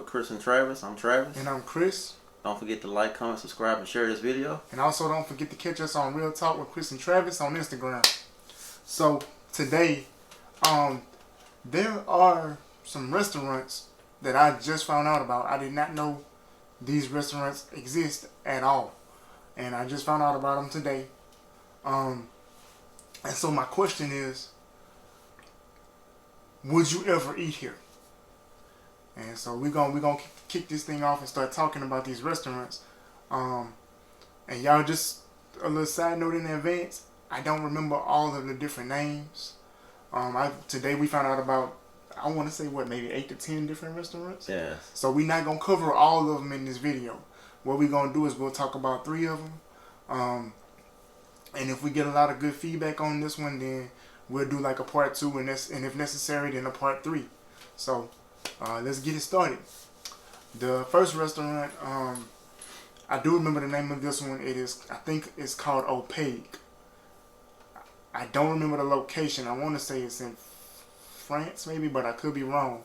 Chris and Travis. I'm Travis. And I'm Chris. Don't forget to like, comment, subscribe, and share this video. And also don't forget to catch us on Real Talk with Chris and Travis on Instagram. So today, there are some restaurants that I just found out about. I did not know these restaurants exist at all. And I just found out about them today. And so my question is, would you ever eat here? And so we're gonna kick this thing off and start talking about these restaurants. And y'all, just a little side note in advance, I don't remember all of the different names. Today we found out about, I want to say maybe 8 to 10 different restaurants. Yeah. So we're not gonna cover all of them in this video. What we're gonna do is we'll talk about 3 of them. And if we get a lot of good feedback on this one, then we'll do like a part 2, and if necessary, then a part 3. So let's get it started. The first restaurant, I do remember the name of this one. I think it's called Opaque. I don't remember the location. I want to say it's in France maybe, but I could be wrong.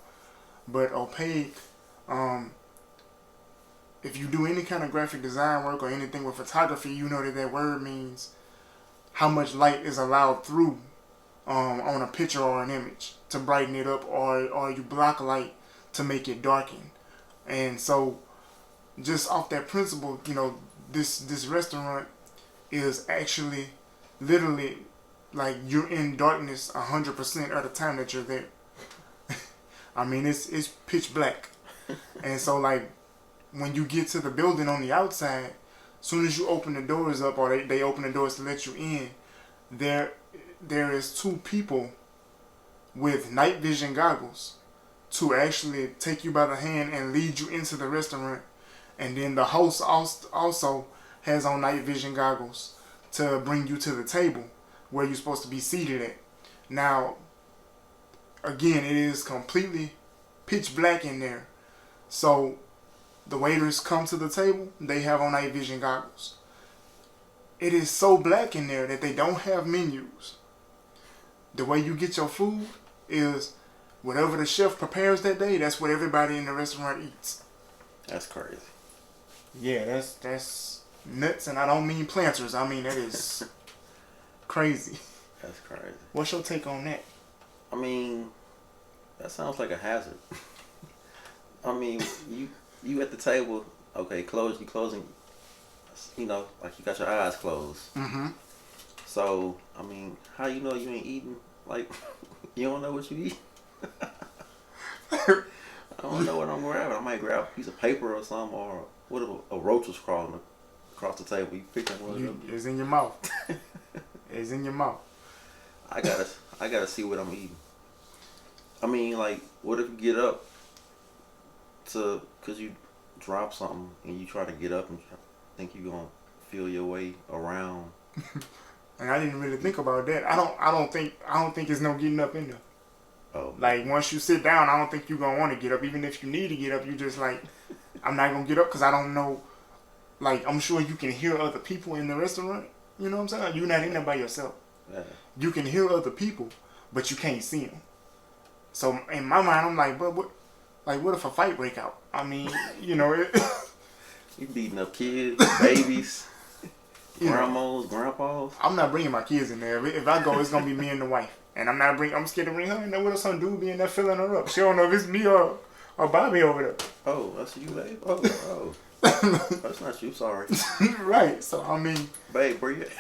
But Opaque, if you do any kind of graphic design work or anything with photography, you know that word means how much light is allowed through on a picture or an image to brighten it up, or you block light to make it darken. And so just off that principle, this restaurant is actually literally like you're in darkness 100% of the time that you're there. I mean, it's pitch black. And so like when you get to the building on the outside, soon as you open the doors up, or they open the doors to let you in, there is 2 people with night vision goggles to actually take you by the hand and lead you into the restaurant. And then the host also has on night vision goggles to bring you to the table where you're supposed to be seated at. Now, again, it is completely pitch black in there. So the waiters come to the table, they have on night vision goggles. It is so black in there that they don't have menus. The way you get your food is whatever the chef prepares that day, that's what everybody in the restaurant eats. That's crazy. Yeah, that's nuts, and I don't mean planters. I mean, that is crazy. That's crazy. What's your take on that? I mean, that sounds like a hazard. I mean, you at the table, okay, you closing, like you got your eyes closed. Mm-hmm. So, I mean, how you know you ain't eating? Like, you don't know what you eat? I don't know what I'm grabbing. I might grab a piece of paper or something, or what if a roach was crawling across the table? You pick that one up. It's in your mouth. It's in your mouth. I gotta see what I'm eating. I mean, like, what if you get up cause you drop something and you try to get up and think you're gonna feel your way around? And I didn't really think about that. I don't think there's no getting up in there. Oh. Like, once you sit down, I don't think you're gonna want to get up. Even if you need to get up, you just like, I'm not gonna get up because I don't know. Like, I'm sure you can hear other people in the restaurant. You know what I'm saying? You're not in there by yourself. Yeah. You can hear other people, but you can't see them. So in my mind, I'm like, but what if a fight break out? I mean, you beating up kids, babies, grandmas, grandpas. I'm not bringing my kids in there. If I go, it's gonna be me and the wife, and I'm scared to bring her in there. What if some dude be in there filling her up? She don't know if it's me or Bobby over there. Oh, that's you, babe. Oh. That's not you, sorry. Right. So I mean, babe, bring it.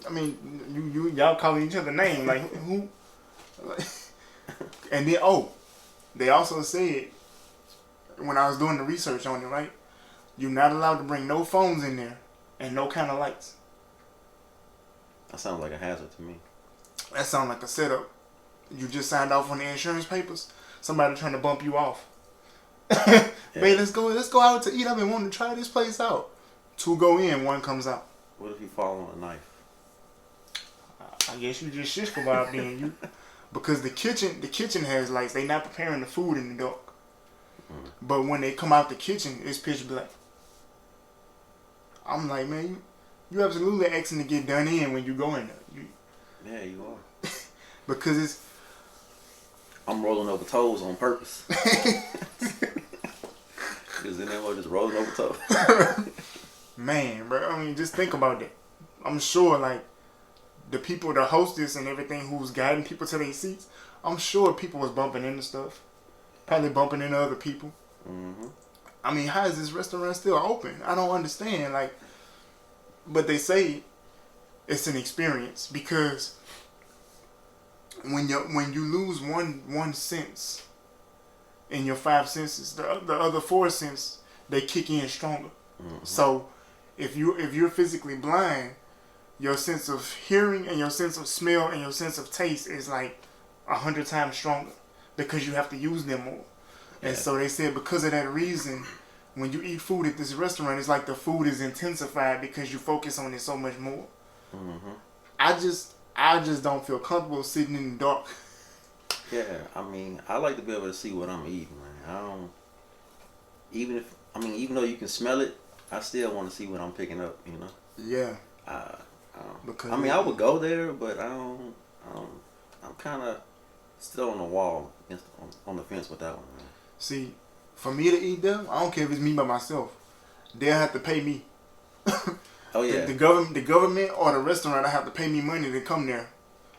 I mean, y'all calling each other names, like who? And then they also said when I was doing the research on it, right? You're not allowed to bring no phones in there and no kind of lights. That sounds like a hazard to me. That sounds like a setup. You just signed off on the insurance papers. Somebody trying to bump you off. Yeah. Babe, let's go out to eat. I've been wanting to try this place out. 2 go in, 1 comes out. What if you fall on a knife? I guess you just shish kebab then. Because the kitchen has lights. They not preparing the food in the dark. Mm. But when they come out the kitchen, it's pitch black. I'm like, man, you absolutely asking to get done in when you go in there. Yeah, you are. Because I'm rolling over toes on purpose. Cause then they were just rolling over top. Man, bro. I mean, just think about that. I'm sure, like, the people, the hostess and everything who's guiding people to their seats, I'm sure people was bumping into stuff. Probably bumping into other people. Mm-hmm. I mean, how is this restaurant still open? I don't understand. Like, but they say it's an experience because when you lose one sense in your five senses, the other four senses they kick in stronger. Mm-hmm. So if you're physically blind, your sense of hearing and your sense of smell and your sense of taste is like 100 times stronger because you have to use them more. Yeah. And so they said because of that reason, when you eat food at this restaurant, it's like the food is intensified because you focus on it so much more. Mm-hmm. I just don't feel comfortable sitting in the dark. Yeah, I mean, I like to be able to see what I'm eating, man. I don't. Even though you can smell it, I still want to see what I'm picking up. You know. Yeah. Because I would go there, but I don't. I'm kind of still on the wall, on the fence with that one, man. See, for me to eat them, I don't care if it's me by myself. They'll have to pay me. Oh yeah. The government or the restaurant, I have to pay me money to come there,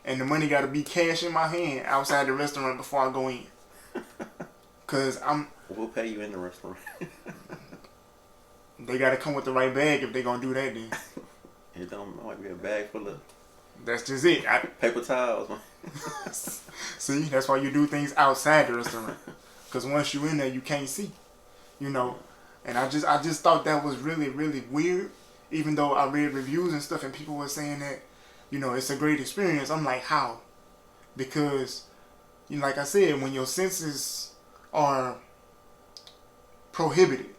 and the money got to be cash in my hand outside the restaurant before I go in. Cause We'll pay you in the restaurant. They got to come with the right bag if they gonna do that. Then it might be a bag full of. That's just it. Paper towels, man. See, that's why you do things outside the restaurant. Cause once you in there, you can't see. You know, and I just thought that was really, really weird. Even though I read reviews and stuff, and people were saying that, you know, it's a great experience. I'm like, how? Because, you know, like I said, when your senses are prohibited,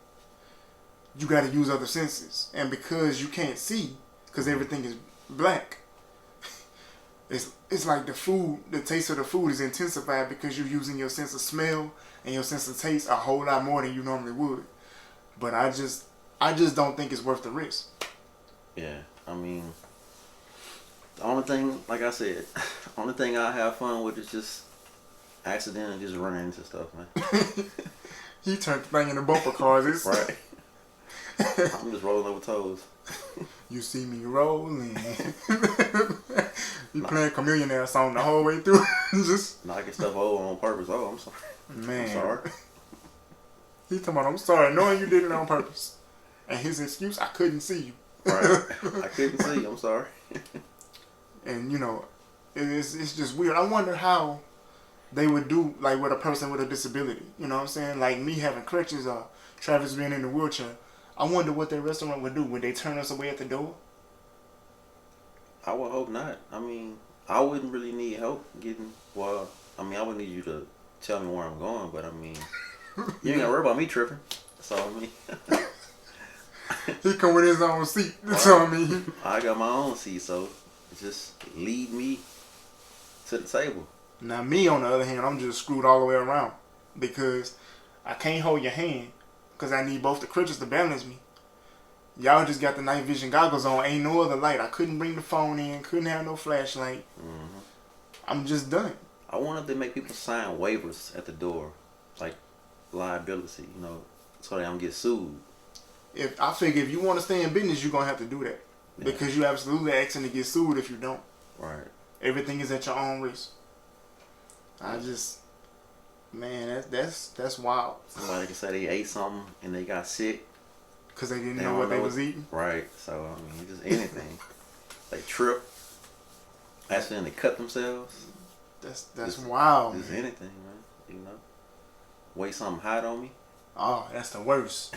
you got to use other senses, and because you can't see, because everything is black, it's like the taste of the food is intensified because you're using your sense of smell and your sense of taste a whole lot more than you normally would. But I just don't think it's worth the risk. Yeah, I mean, the only thing, like I said, the only thing I have fun with is just accidentally just running into stuff, man. He turned the thing into bumper cars. Right. I'm just rolling over toes. You see me rolling. You playing Chameleonaire song the whole way through. Just knocking stuff over on purpose. Oh, I'm sorry. Man. I'm sorry. He talking about, I'm sorry, knowing you did it on purpose. And his excuse, I couldn't see you. Right. I couldn't see you. I'm sorry. And, you know, it's just weird. I wonder how they would do, like, with a person with a disability. You know what I'm saying? Like me having crutches or Travis being in the wheelchair. I wonder what their restaurant would do. Would they turn us away at the door? I would hope not. I mean, I wouldn't really need help getting, well, I mean, I would need you to tell me where I'm going, but I mean, you ain't gotta worry about me tripping. That's all I mean. He come with his own seat. That's all all I mean. I got my own seat, so just lead me to the table. Now me, on the other hand, I'm just screwed all the way around because I can't hold your hand because I need both the crutches to balance me. Y'all just got the night vision goggles on. Ain't no other light. I couldn't bring the phone in. Couldn't have no flashlight. Mm-hmm. I'm just done. I wanted to make people sign waivers at the door, like liability, you know, so they don't get sued. I figure if you want to stay in business, you're gonna have to do that because you absolutely asking to get sued if you don't. Right. Everything is at your own risk. Man, that's wild. Somebody can say they ate something and they got sick. Because they didn't know what they was eating? Right. So, I mean, just anything. They trip. Accidentally cut themselves. That's wild. Just anything, man. You know? Weigh something hot on me. Oh, that's the worst.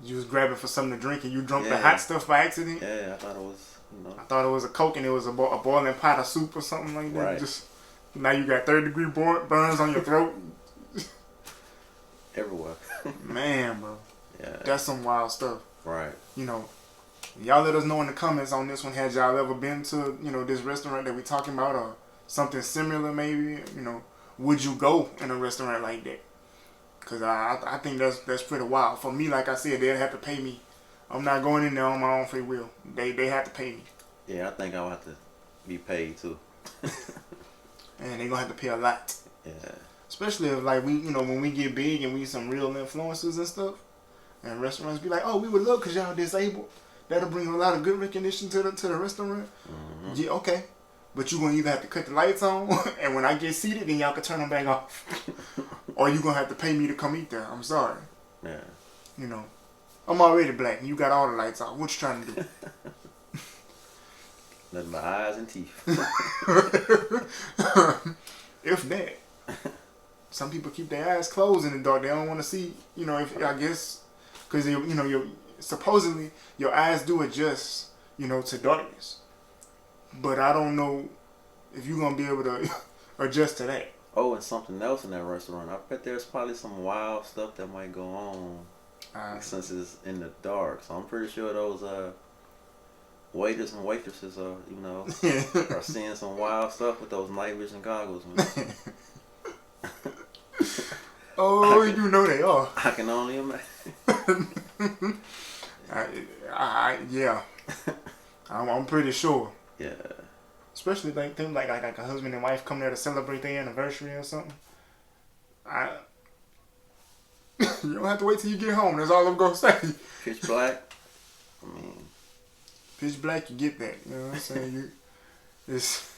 You was grabbing for something to drink and you drunk the hot stuff by accident? Yeah, I thought it was, you know. I thought it was a Coke and it was a boiling pot of soup or something like that. Right. Just, now you got 3rd-degree burns on your throat. Everywhere. Man, bro. Yeah. That's some wild stuff. Right. You know, y'all let us know in the comments on this one. Had y'all ever been to, you know, this restaurant that we talking about or something similar maybe? You know, would you go in a restaurant like that? Because I think that's pretty wild. For me, like I said, they'd have to pay me. I'm not going in there on my own free will. They have to pay me. Yeah, I think I'll have to be paid too. And they're going to have to pay a lot. Yeah. Especially if, like, we, you know, when we get big and we some real influencers and stuff, And restaurants be like, oh, we would love because y'all disabled. That'll bring a lot of good recognition to the restaurant. Mm-hmm. Yeah, okay. But you're going to either have to cut the lights on, and when I get seated, then y'all can turn them back off. Or you're going to have to pay me to come eat there. I'm sorry. Yeah. You know, I'm already black, and you got all the lights off. What you trying to do? Nothing but eyes and teeth. If that. Some people keep their eyes closed in the dark. They don't want to see, you know, if I guess, because, you know, supposedly your eyes do adjust, you know, to darkness. But I don't know if you're going to be able to adjust to that. Oh, and something else in that restaurant. I bet there's probably some wild stuff that might go on since it's in the dark. So I'm pretty sure those waiters and waitresses are, you know, are seeing some wild stuff with those night vision goggles, man. Oh, you know they are. I can only imagine. Yeah. I'm pretty sure. Yeah. Especially like things like a husband and wife come there to celebrate their anniversary or something. You don't have to wait till you get home. That's all I'm gonna say. Pitch black. I mean, pitch black. You get that. You know what I'm saying? It's.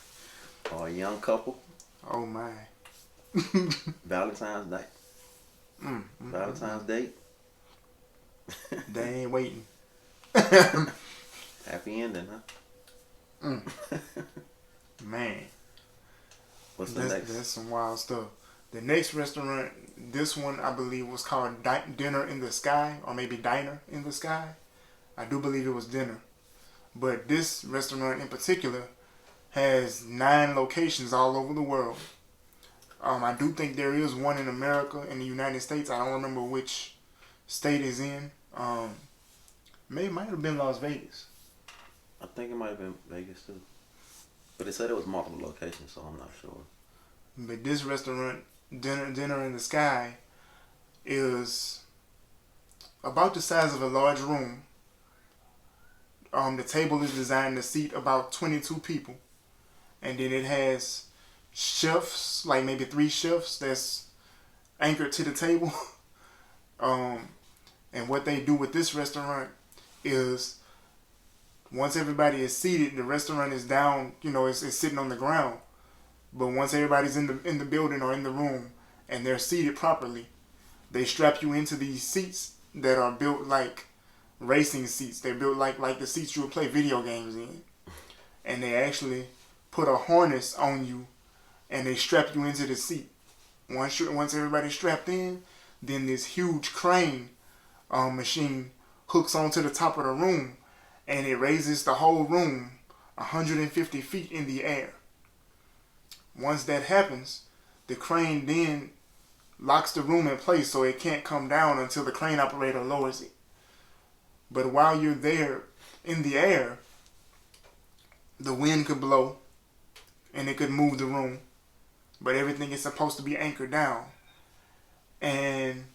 Or a young couple. Oh my. Valentine's Day. Valentine's date. They ain't waiting. Happy ending, huh? Man. What's the next? That's some wild stuff. The next restaurant, this one I believe was called Dinner in the Sky, or maybe Diner in the Sky. I do believe it was Dinner. But this restaurant in particular has 9 locations all over the world. I do think there is one in America, in the United States. I don't remember which state is in. Maybe it might have been Las Vegas. I think it might have been Vegas too. But it said it was multiple locations, so I'm not sure. But this restaurant, Dinner in the Sky, is about the size of a large room. The table is designed to seat about 22 people. And then it has chefs, like maybe 3 chefs that's anchored to the table. And what they do with this restaurant is once everybody is seated, the restaurant is down, you know, it's sitting on the ground. But once everybody's in the building or in the room and they're seated properly, they strap you into these seats that are built like racing seats. They're built like the seats you would play video games in. And they actually put a harness on you and they strap you into the seat. Once everybody's strapped in, then this huge crane machine hooks onto the top of the room and it raises the whole room 150 feet in the air. Once that happens, the crane then locks the room in place so it can't come down until the crane operator lowers it. But while you're there in the air, the wind could blow and it could move the room. But everything is supposed to be anchored down. And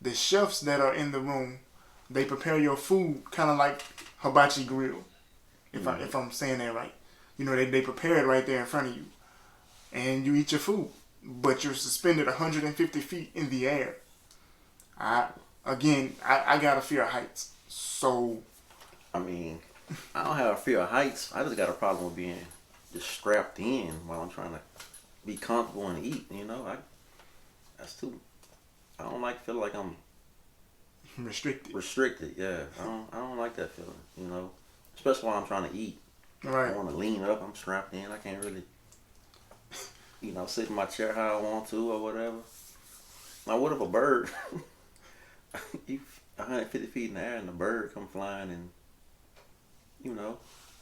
the chefs that are in the room, they prepare your food kind of like hibachi grill. If I'm saying that right. You know, they prepare it right there in front of you. And you eat your food. But you're suspended 150 feet in the air. I got a fear of heights. So, I mean, I don't have a fear of heights. I just got a problem with being just strapped in while I'm trying to be comfortable and eat. You know, I don't like feel like I'm restricted. Yeah, I don't like that feeling. You know, especially while I'm trying to eat. Right. I want to lean up. I'm strapped in. I can't really, you know, sit in my chair how I want to or whatever. Now, what if a bird, you 150 feet in the air and a bird come flying and, you know,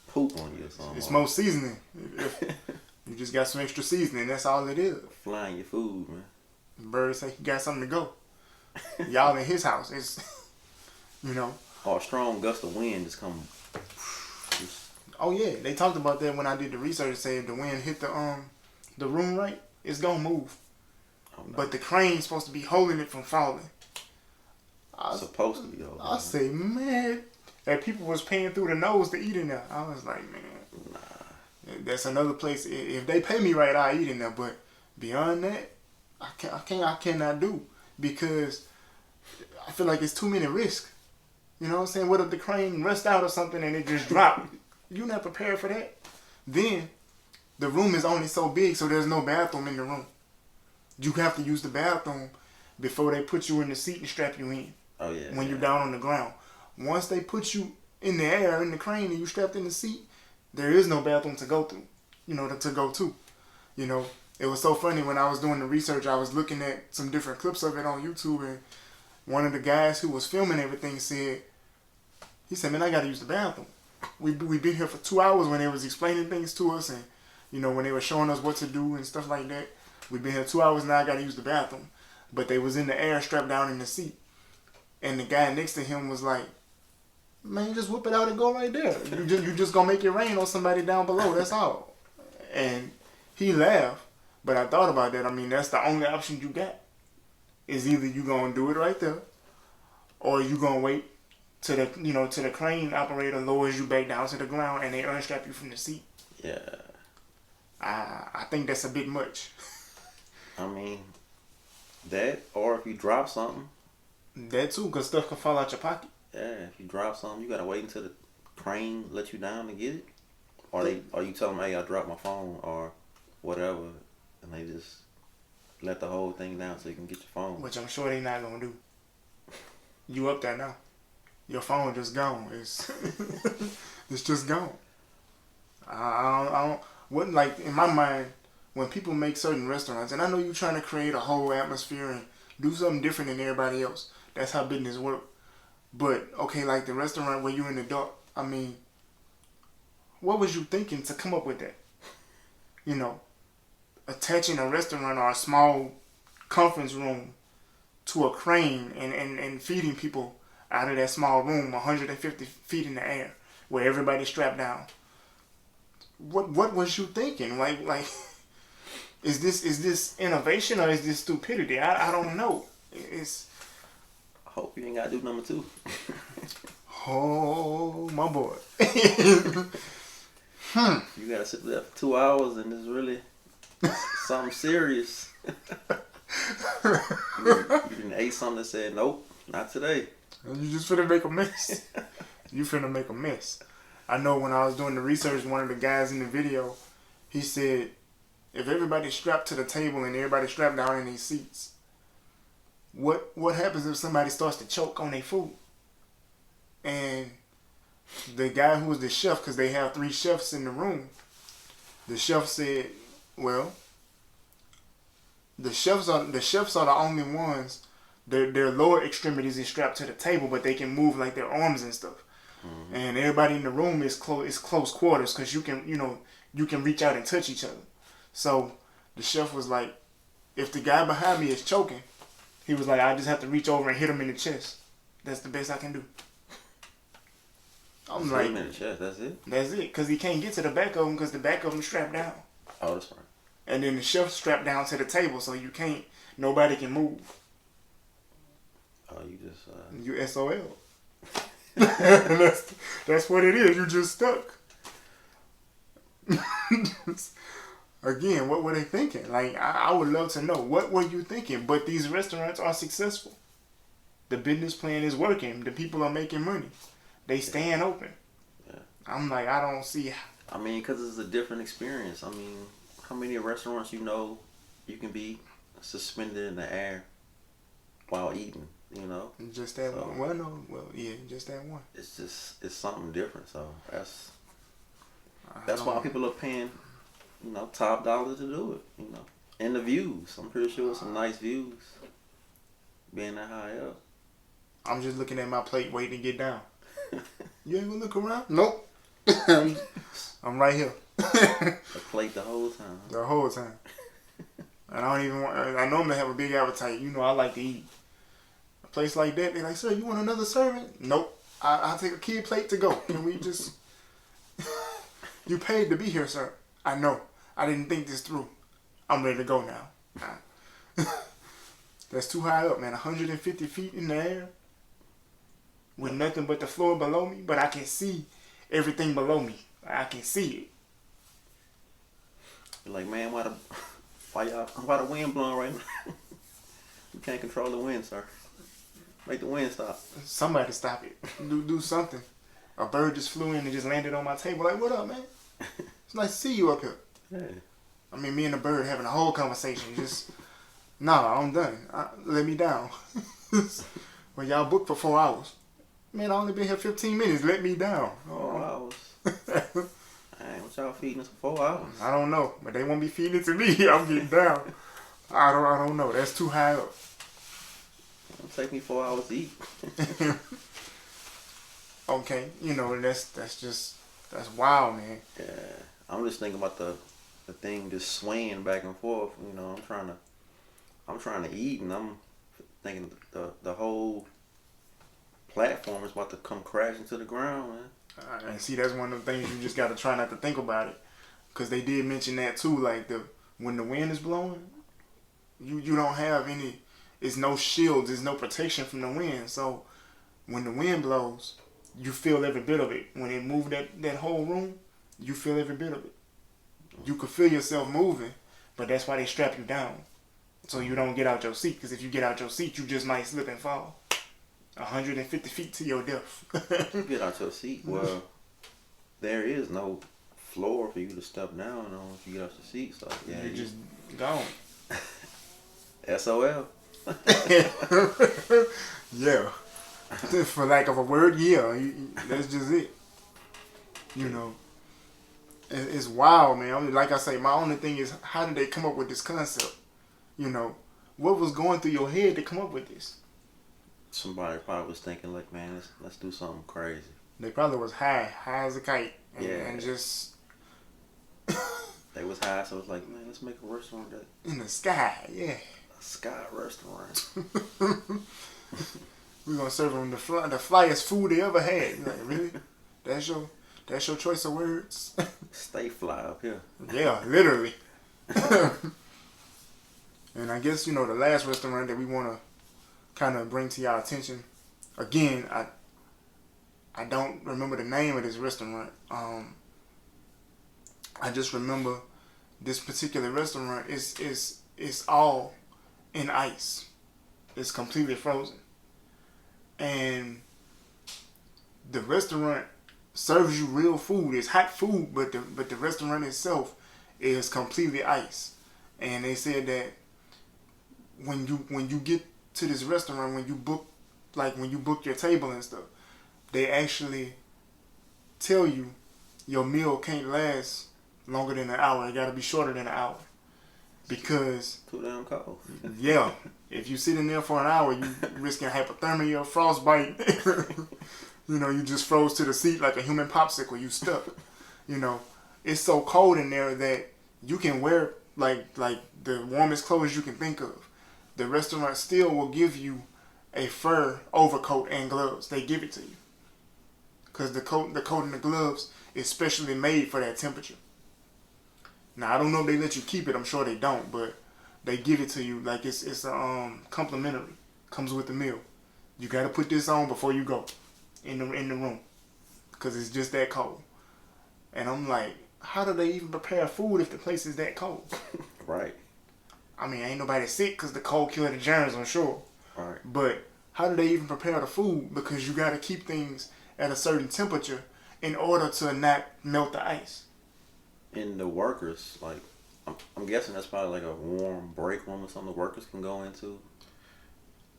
poop on you or something? It's most seasoning. You just got some extra seasoning. That's all it is. Flying your food, man. The bird say he got something to go. Y'all in his house. It's, you know. Or a strong gust of wind just come. Oh yeah, they talked about that when I did the research. Said if the wind hit the room right, it's gonna move. Oh, no. But the crane's supposed to be holding it from falling. Supposed to be holding. I say, man, that people was paying through the nose to eat in there. I was like, man, nah. That's another place. If they pay me right, I eat in there. But beyond that, I cannot do, because I feel like it's too many risks. You know what I'm saying? What if the crane rust out or something and it just dropped? You're not prepared for that. Then the room is only so big, so there's no bathroom in the room. You have to use the bathroom before they put you in the seat and strap you in. Oh yeah. When you're down on the ground. Once they put you in the air in the crane and you strapped in the seat, there is no bathroom to go through. You know, to go to. You know, it was so funny when I was doing the research. I was looking at some different clips of it on YouTube, and one of the guys who was filming everything said, he said, "Man, I gotta use the bathroom. We been here for 2 hours when they was explaining things to us, and you know when they were showing us what to do and stuff like that. We've been here 2 hours now. I gotta use the bathroom." But they was in the air, strapped down in the seat, and the guy next to him was like, "Man, just whip it out and go right there. You just gonna make it rain on somebody down below. That's all." And he laughed, but I thought about that. I mean, that's the only option you got. Is either you gonna do it right there, or you gonna wait till the crane operator lowers you back down to the ground and they unstrap you from the seat. Yeah. I think that's a bit much. I mean, that, or if you drop something. That too, because stuff can fall out your pocket. Yeah, if you drop something, you gotta wait until the crane let you down to get it. Or you tell them, "Hey, I dropped my phone," or whatever, and they just let the whole thing down so you can get your phone. Which I'm sure they not gonna do. You up there now. Your phone just gone. It's it's just gone. I don't wouldn't like in my mind when people make certain restaurants, and I know you're trying to create a whole atmosphere and do something different than everybody else. That's how business work. But okay, like the restaurant where you're in the dark, I mean, what was you thinking to come up with that? You know, attaching a restaurant or a small conference room to a crane and feeding people out of that small room 150 feet in the air where everybody's strapped down. What was you thinking? Like is this innovation or is this stupidity? I don't know. I hope you ain't gotta do number 2. Oh my boy. You gotta sit there for 2 hours and it's really something serious. You didn't ate something that said, "Nope, not today." And you just finna make a mess. You finna make a mess. I know when I was doing the research, one of the guys in the video, he said, if everybody's strapped to the table and everybody's strapped down in these seats, what happens if somebody starts to choke on their food? And the guy who was the chef, because they have 3 chefs in the room, the chef said, well, the chefs are the only ones. Their lower extremities is strapped to the table, but they can move like their arms and stuff. Mm-hmm. And everybody in the room is close quarters because you can reach out and touch each other. So the chef was like, if the guy behind me is choking, he was like, I just have to reach over and hit him in the chest. That's the best I can do. I'm just like, hit him in the chest. That's it. That's it, because he can't get to the back of him because the back of him strapped down. Oh, that's right. And then the chef's strapped down to the table, so nobody can move. Oh, you just you SOL. that's what it is. You just stuck. Again, what were they thinking? Like, I would love to know. What were you thinking? But these restaurants are successful. The business plan is working. The people are making money. They staying open. Yeah. I'm like, I don't see. I mean, because it's a different experience. I mean, how many restaurants you can be suspended in the air while eating? You know, just that one. Well, no, yeah, just that one. It's something different. So that's why people are paying, top dollar to do it. And the views. I'm pretty sure it's some nice views. Being that high up. I'm just looking at my plate, waiting to get down. You ain't gonna look around? Nope. I'm right here. The plate the whole time. The whole time. And I don't even want. I normally have a big appetite. I like to eat. A place like that, they're like, "Sir, you want another serving?" Nope. I'll take a kid plate to go. Can we just... You paid to be here, sir. I know. I didn't think this through. I'm ready to go now. That's too high up, man. 150 feet in the air. With nothing but the floor below me. But I can see everything below me. I can see it. You're like, man, why the wind blowing right now? You can't control the wind, sir. Make the wind stop. Somebody stop it. Do something. A bird just flew in and just landed on my table. Like, what up, man? It's nice to see you up here. Yeah. I mean, me and the bird having a whole conversation. Just, nah, I'm done. Let me down. Well, y'all booked for 4 hours. Man, I only been here 15 minutes. Let me down. 4 hours. Dang, what y'all feeding us for 4 hours? I don't know, but they won't be feeding it to me. I'm getting down. I don't know. That's too high up. It'll take me 4 hours to eat. Okay, that's wild, man. Yeah, I'm just thinking about the thing just swaying back and forth. I'm trying to eat, and I'm thinking the whole platform is about to come crashing to the ground, man. And see, that's one of the things you just got to try not to think about it, because they did mention that too. Like when the wind is blowing, you don't have any. It's no shields. There's no protection from the wind. So when the wind blows, you feel every bit of it. When it moved that whole room, you feel every bit of it. You could feel yourself moving, but that's why they strap you down, so you don't get out your seat. Because if you get out your seat, you just might slip and fall 150 feet to your death. You get out your seat. Well, there is no floor for you to step down on if you get out your seat. So yeah, you're just gone. SOL. Yeah. For lack of a word, yeah. That's just it. It's wild, man. Like I say, my only thing is, how did they come up with this concept? What was going through your head to come up with this? Somebody probably was thinking, like, man, let's do something crazy. They probably was high as a kite. And just... They was high, so it's like, man, let's make a restaurant that... In the sky, yeah. A sky restaurant. We're going to serve them the flyest food they ever had. You're like, really? That's your choice of words? Stay fly up here. Yeah, literally. And I guess, the last restaurant that we want to kind of bring to your attention. Again, I don't remember the name of this restaurant. I just remember this particular restaurant is all in ice. It's completely frozen. And the restaurant serves you real food. It's hot food, but the restaurant itself is completely ice. And they said that when you get to this restaurant, when you book your table and stuff, they actually tell you your meal can't last longer than an hour. It got to be shorter than an hour, because too damn cold. Yeah, if you sit in there for an hour, you risking hypothermia, frostbite. You just froze to the seat like a human popsicle. You stuck. It's so cold in there that you can wear like the warmest clothes you can think of. The restaurant still will give you a fur overcoat and gloves. They give it to you, because the coat and the gloves is specially made for that temperature. Now, I don't know if they let you keep it. I'm sure they don't, but they give it to you like it's complimentary. Comes with the meal. You got to put this on before you go in the room, because it's just that cold. And I'm like, how do they even prepare food if the place is that cold? Right. I mean, ain't nobody sick because the cold killed the germs, I'm sure. Right. But how do they even prepare the food? Because you got to keep things at a certain temperature in order to not melt the ice. And the workers, like, I'm guessing that's probably like a warm break room or something the workers can go into.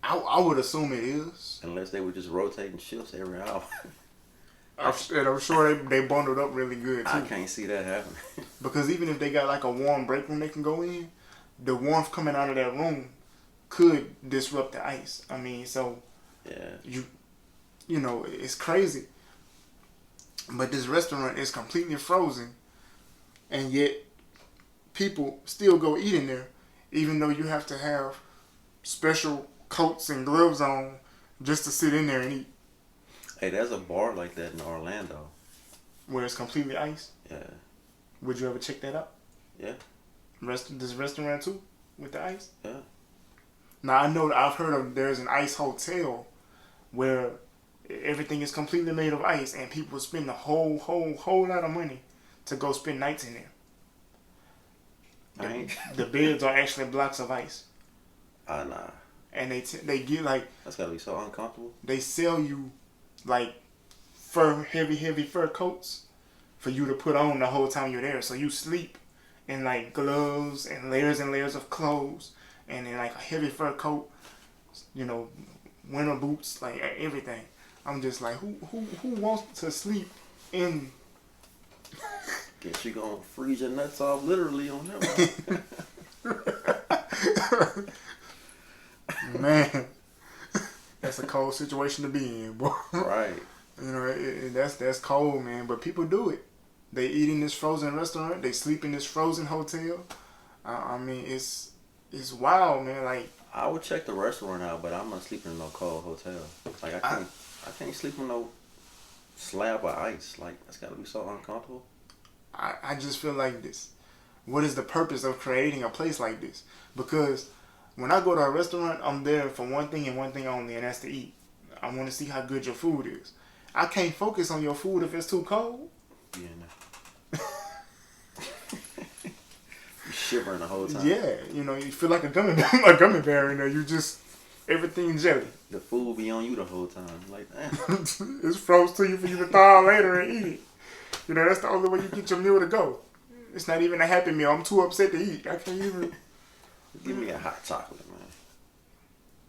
I would assume it is. Unless they were just rotating shifts every hour. I'm sure they bundled up really good too. I can't see that happening. Because even if they got like a warm break room they can go in, the warmth coming out of that room could disrupt the ice. I mean, so yeah, it's crazy. But this restaurant is completely frozen, and yet people still go eat in there, even though you have to have special coats and gloves on just to sit in there and eat. Hey, there's a bar like that in Orlando. Where it's completely ice? Yeah. Would you ever check that out? Yeah. This restaurant too? With the ice? Yeah. Now, I know that I've heard of there's an ice hotel where everything is completely made of ice and people spend a whole lot of money to go spend nights in there. The beds are actually blocks of ice. Nah. and they get like that's gotta be so uncomfortable. They sell you like heavy fur coats for you to put on the whole time you're there. So you sleep in like gloves and layers of clothes, and then like a heavy fur coat, you know, winter boots, like everything. I'm just like, who wants to sleep in? Guess you gonna freeze your nuts off literally on that one. Man, that's a cold situation to be in, boy. Right. You know, that's cold, man. But people do it. They eat in this frozen restaurant. They sleep in this frozen hotel. I mean, it's wild, man. Like, I would check the restaurant out, but I'm not sleeping in no cold hotel. Like I can't sleep in no slab of ice. Like, that's gotta be so uncomfortable. I just feel like this. What is the purpose of creating a place like this? Because when I go to a restaurant, I'm there for one thing and one thing only, and that's to eat. I want to see how good your food is. I can't focus on your food if it's too cold. Yeah, no. You shivering the whole time. Yeah, you know, you feel like a gummy bear in there. You just, everything jelly. The food will be on you the whole time. Like, damn. It's froze to you for you to thaw later and eat it. You know, that's the only way you get your meal to go. It's not even a happy meal. I'm too upset to eat. I can't even. Give me a hot chocolate,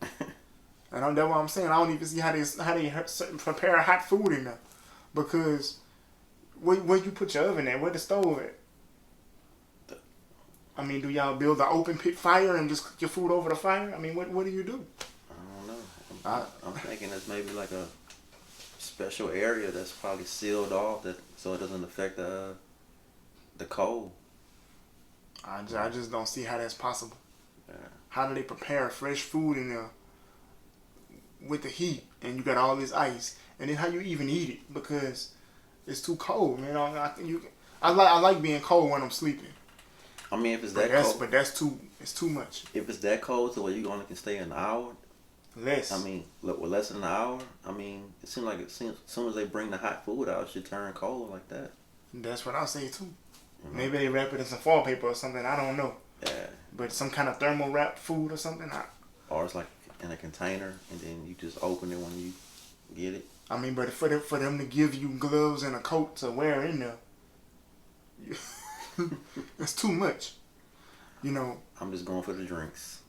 man. And that's what I'm saying. I don't even see how they prepare hot food in there, because where you put your oven at? Where the stove at? I mean, do y'all build an open pit fire and just cook your food over the fire? I mean, what do you do? I don't know. I'm thinking it's maybe like a special area that's probably sealed off so it doesn't affect the cold. I just don't see how that's possible. Yeah. How do they prepare fresh food in there with the heat, and you got all this ice, and then how you even eat it, because it's too cold, man. I like being cold when I'm sleeping. I mean, if it's cold, but it's too much. If it's that cold to where you only can stay an hour, less. I mean, look, with less than an hour. I mean, it seems like as soon as they bring the hot food out, it should turn cold like that. That's what I say too. Mm-hmm. Maybe they wrap it in some foil paper or something. I don't know. Yeah. But some kind of thermal wrap food or something. Or it's like in a container, and then you just open it when you get it. I mean, but for them to give you gloves and a coat to wear in there, it's too much. You know. I'm just going for the drinks.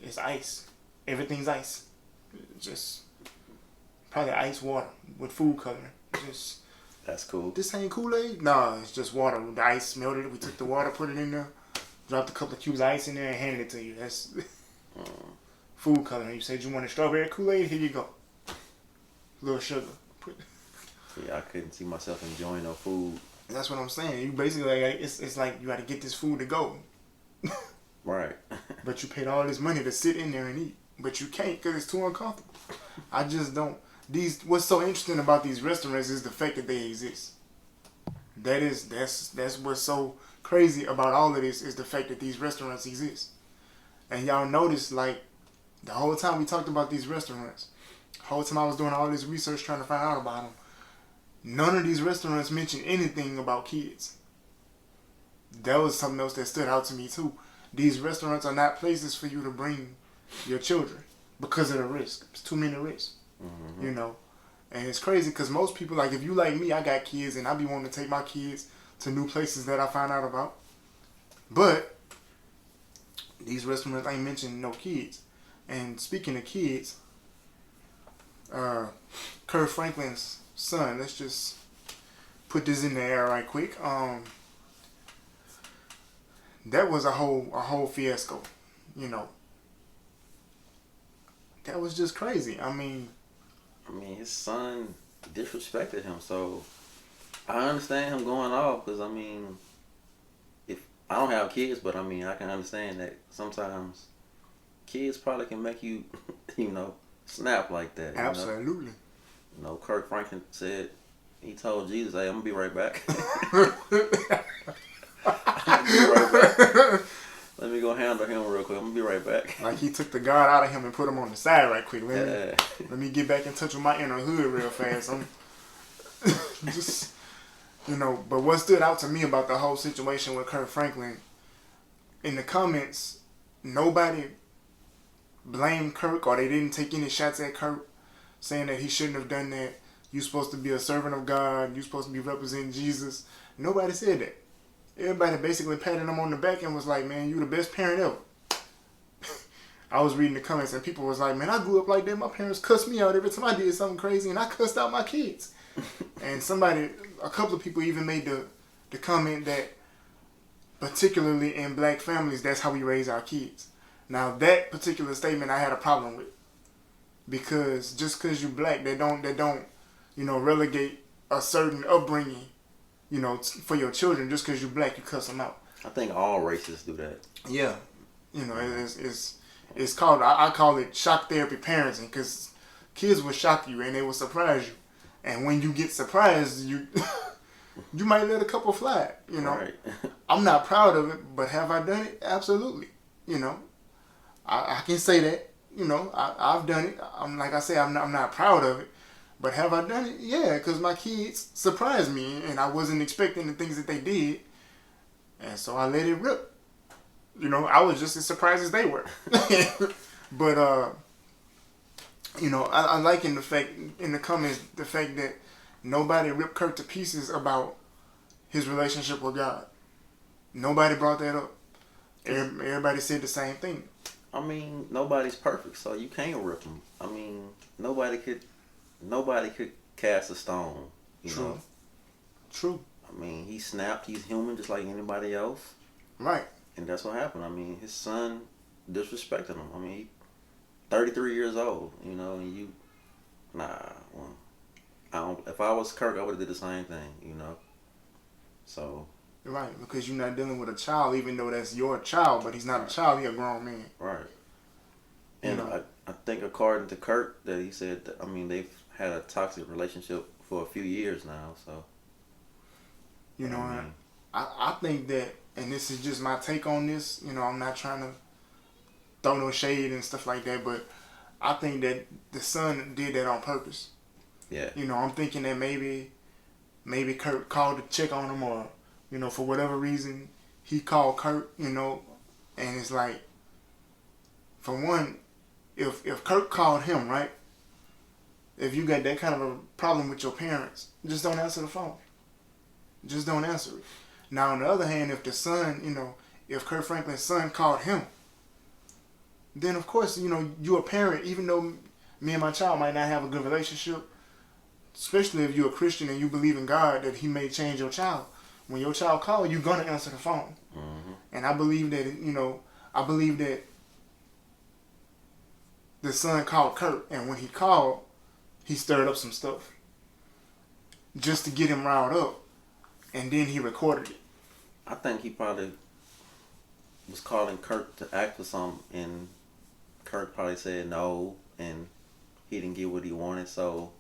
It's ice. Everything's ice. Just probably ice water with food coloring. Just. That's cool. This ain't Kool-Aid? No, it's just water. The ice melted it. We took the water, put it in there, dropped a couple of cubes of ice in there, and handed it to you. That's food coloring. You said you wanted strawberry Kool-Aid? Here you go. A little sugar. Yeah, I couldn't see myself enjoying no food. That's what I'm saying. You basically, it's like you got to get this food to go. Right. But you paid all this money to sit in there and eat. But you can't because it's too uncomfortable. I just don't. What's so interesting about these restaurants is the fact that they exist. That's what's so crazy about all of this, is the fact that these restaurants exist. And y'all notice, like, the whole time we talked about these restaurants, the whole time I was doing all this research trying to find out about them, none of these restaurants mentioned anything about kids. That was something else that stood out to me too. These restaurants are not places for you to bring your children because of the risk. It's too many risks. Mm-hmm. You know, and it's crazy because most people, like, if you like me, I got kids and I be wanting to take my kids to new places that I find out about. But these restaurants ain't mentioning no kids. And speaking of kids, Kirk Franklin's son, let's just put this in the air right quick. That was a whole fiasco, you know. That was just crazy. I mean, his son disrespected him, so I understand him going off, because, I mean, if I don't have kids, but, I mean, I can understand that sometimes kids probably can make you, you know, snap like that. Absolutely. You know, Kirk Franklin said, he told Jesus, hey, I'm going to be right back. I'm gonna be right back. Let me go handle him real quick. I'm going to be right back. Like, he took the God out of him and put him on the side right quick. Let me get back in touch with my inner hood real fast. I'm just, you know, but what stood out to me about the whole situation with Kirk Franklin, in the comments, nobody blame Kirk or they didn't take any shots at Kirk, saying that he shouldn't have done that. You're supposed to be a servant of God. You're supposed to be representing Jesus. Nobody said that. Everybody basically patted him on the back and was like, man, you the best parent ever. I was reading the comments and people was like, man, I grew up like that. My parents cussed me out every time I did something crazy and I cussed out my kids. And a couple of people even made the comment that particularly in black families, that's how we raise our kids. Now that particular statement I had a problem with. Because just because you're black, they don't, relegate a certain upbringing, for your children. Just because you're black, you cuss them out. I think all races do that. Yeah. It's called, I call it shock therapy parenting, because kids will shock you and they will surprise you. And when you get surprised, you might let a couple fly, Right. I'm not proud of it, but have I done it? Absolutely. I can say that. I've done it. I'm not proud of it, but have I done it? Yeah, because my kids surprised me, and I wasn't expecting the things that they did, and so I let it rip. I was just as surprised as they were. But I like in the comments the fact that nobody ripped Kirk to pieces about his relationship with God. Nobody brought that up. Everybody said the same thing. I mean, nobody's perfect, so you can't rip them. I mean, nobody could cast a stone, you know. True. I mean, he snapped. He's human just like anybody else. Right. And that's what happened. I mean, his son disrespected him. I mean, he 33 years old, and if I was Kirk, I would have did the same thing, So. Right, because you're not dealing with a child, even though that's your child, but he's not a child, he's a grown man. Right. And I think according to Kirk, that he said that, they've had a toxic relationship for a few years now, so. I think that, and this is just my take on this, I'm not trying to throw no shade and stuff like that, but I think that the son did that on purpose. Yeah. I'm thinking that maybe Kirk called to check on him, or for whatever reason, he called Kirk, and it's like, for one, if Kirk called him, right, if you got that kind of a problem with your parents, just don't answer the phone. Just don't answer it. Now, on the other hand, if the son, if Kirk Franklin's son called him, then of course, you're a parent, even though me and my child might not have a good relationship, especially if you're a Christian and you believe in God, that he may change your child. When your child calls, you're going to answer the phone. Mm-hmm. And I believe that, the son called Kurt, and when he called, he stirred up some stuff just to get him riled up, and then he recorded it. I think he probably was calling Kirk to ask for something, and Kirk probably said no, and he didn't get what he wanted, so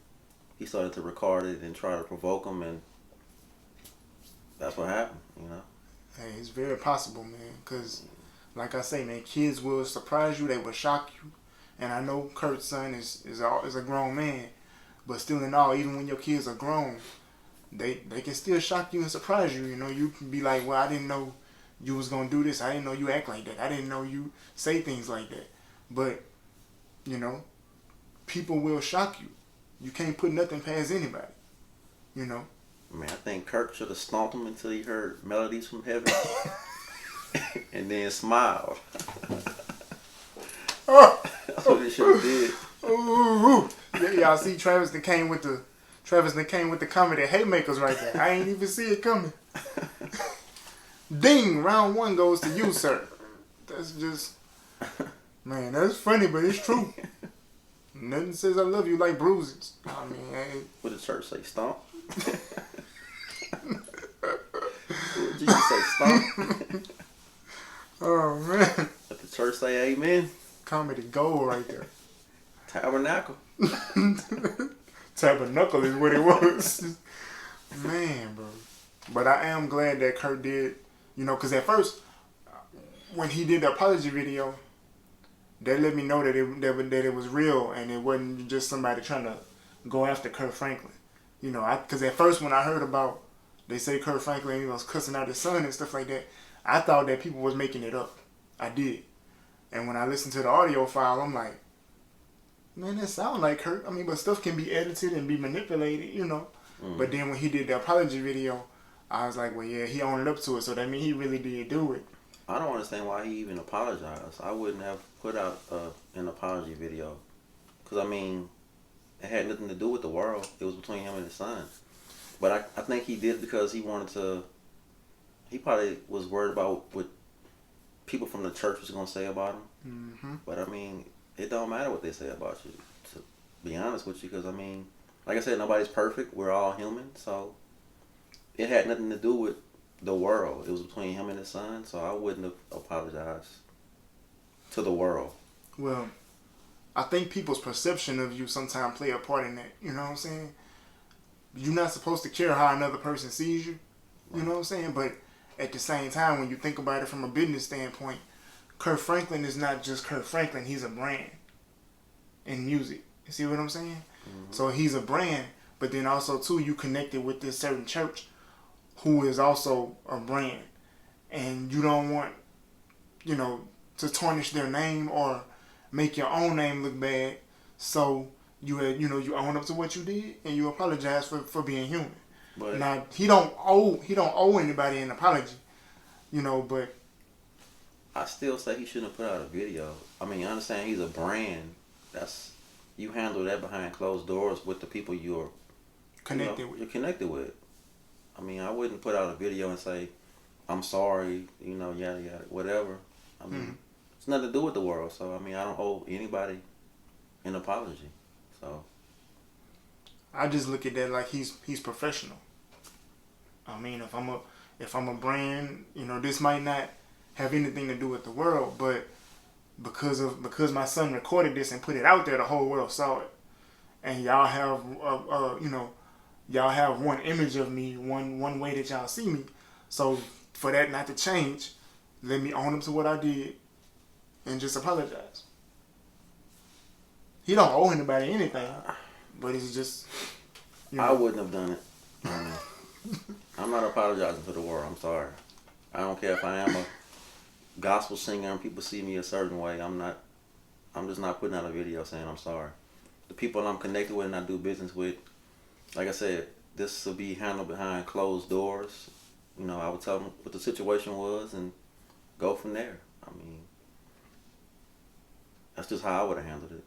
he started to record it and try to provoke him, and that's what happened, Hey, it's very possible, man, because like I say, man, kids will surprise you, they will shock you, and I know Kurt's son is a grown man, but still in all, even when your kids are grown, they can still shock you and surprise you. You can be like, well, I didn't know you was gonna do this. I didn't know you act like that. I didn't know you say things like that. But people will shock you. You can't put nothing past anybody. Man, I think Kirk should have stomped him until he heard melodies from heaven, and then smiled. That's what he should have did. Ooh. Yeah, y'all see Travis that came with the comedy haymakers right there. I ain't even see it coming. Ding! Round 1 goes to you, sir. That's just, man, that's funny, but it's true. Nothing says I love you like bruises. I mean, what did church say? Stomp? What did Jesus say? Stomp? Oh, man. Let the church say amen? Comedy gold right there. Tabernacle. Tabernacle is what it was. Man, bro. But I am glad that Kurt did, because at first, when he did the apology video, that let me know that it was real and it wasn't just somebody trying to go after Kurt Franklin. Because at first when I heard about, they say Kurt Franklin was cussing out his son and stuff like that, I thought that people was making it up. I did. And when I listen to the audio file, I'm like, man, that sound like Kurt. I mean, but stuff can be edited and be manipulated, you know. But then when he did the apology video, I was like, well, yeah, he owned up to it. So that means he really did do it. I don't understand why he even apologized. I wouldn't have put out an apology video. Because, I mean, it had nothing to do with the world. It was between him and his son. But I think he did it because he wanted to... He probably was worried about what people from the church was going to say about him. Mm-hmm. But, I mean, it don't matter what they say about you, to be honest with you. Because, I mean, like I said, nobody's perfect. We're all human. So, it had nothing to do with the world. It was between him and his son. So, I wouldn't have apologized to the world. Well, I think people's perception of you sometimes play a part in that. You know what I'm saying? You're not supposed to care how another person sees you. You know what I'm saying? But at the same time, when you think about it from a business standpoint, Kurt Franklin is not just Kurt Franklin. He's a brand in music. You see what I'm saying? Mm-hmm. So he's a brand, but then also, too, you connected with this certain church who is also a brand. And you don't want, you know, to tarnish their name or make your own name look bad. So you own up to what you did and you apologize for being human. But now he don't owe anybody an apology, you know. But I still say he shouldn't have put out a video. I mean, I understand he's a brand. You handle that behind closed doors with the people you're connected with. You're connected with. I mean, I wouldn't put out a video and say, "I'm sorry," you know, yada yada, whatever. I mean, it's nothing to do with the world. So I mean, I don't owe anybody an apology. So I just look at that like he's professional. I mean, if I'm a brand, you know, this might not have anything to do with the world, but because my son recorded this and put it out there, the whole world saw it, and y'all have y'all have one image of me, one way that y'all see me. So for that not to change, let me own up to what I did and just apologize. He don't owe anybody anything, but it's just, you know. I wouldn't have done it. I'm not apologizing to the world. I'm sorry. I don't care if I am a gospel singer and people see me a certain way. I'm just not putting out a video saying I'm sorry. The people I'm connected with and I do business with, like I said, this will be handled behind closed doors. You know, I would tell them what the situation was and go from there. I mean, that's just how I would have handled it.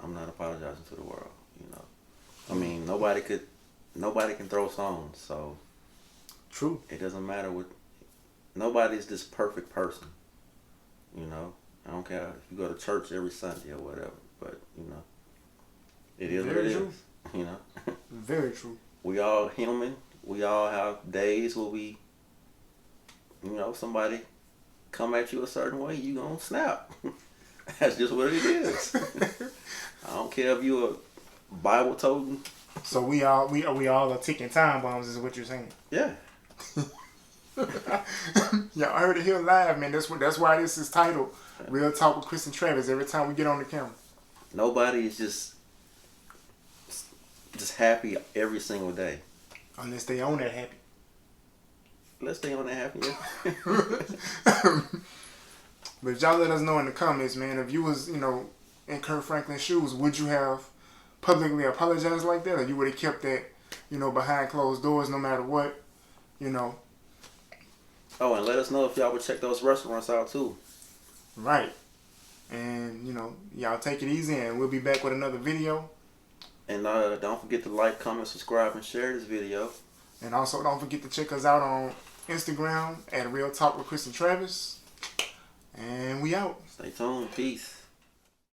I'm not apologizing to the world, you know. I mean, nobody can throw songs, so true. It doesn't matter what. Nobody's this perfect person, you know. I don't care if you go to church every Sunday or whatever, but you know, it is what it is. You know. Very true. We all human. We all have days where we, you know, somebody come at you a certain way, you gonna snap. That's just what it is. I don't care if you're a Bible toting. So we all are ticking time bombs, is what you're saying. Yeah. Yeah, I heard it here live, man. That's why this is titled Real Talk with Chris and Travis. Every time we get on the camera, nobody is just happy every single day, unless they own that happy. Let's stay on that happy. Yeah. But y'all let us know in the comments, man. If you was, you know, in Kurt Franklin's shoes, would you have publicly apologized like that, or you would have kept that, you know, behind closed doors no matter what, you know? Oh, and let us know if y'all would check those restaurants out too. Right. And, you know, y'all take it easy, and we'll be back with another video. And don't forget to like, comment, subscribe, and share this video. And also don't forget to check us out on Instagram at Real Talk with Chris and Travis. And we out. Stay tuned. Peace.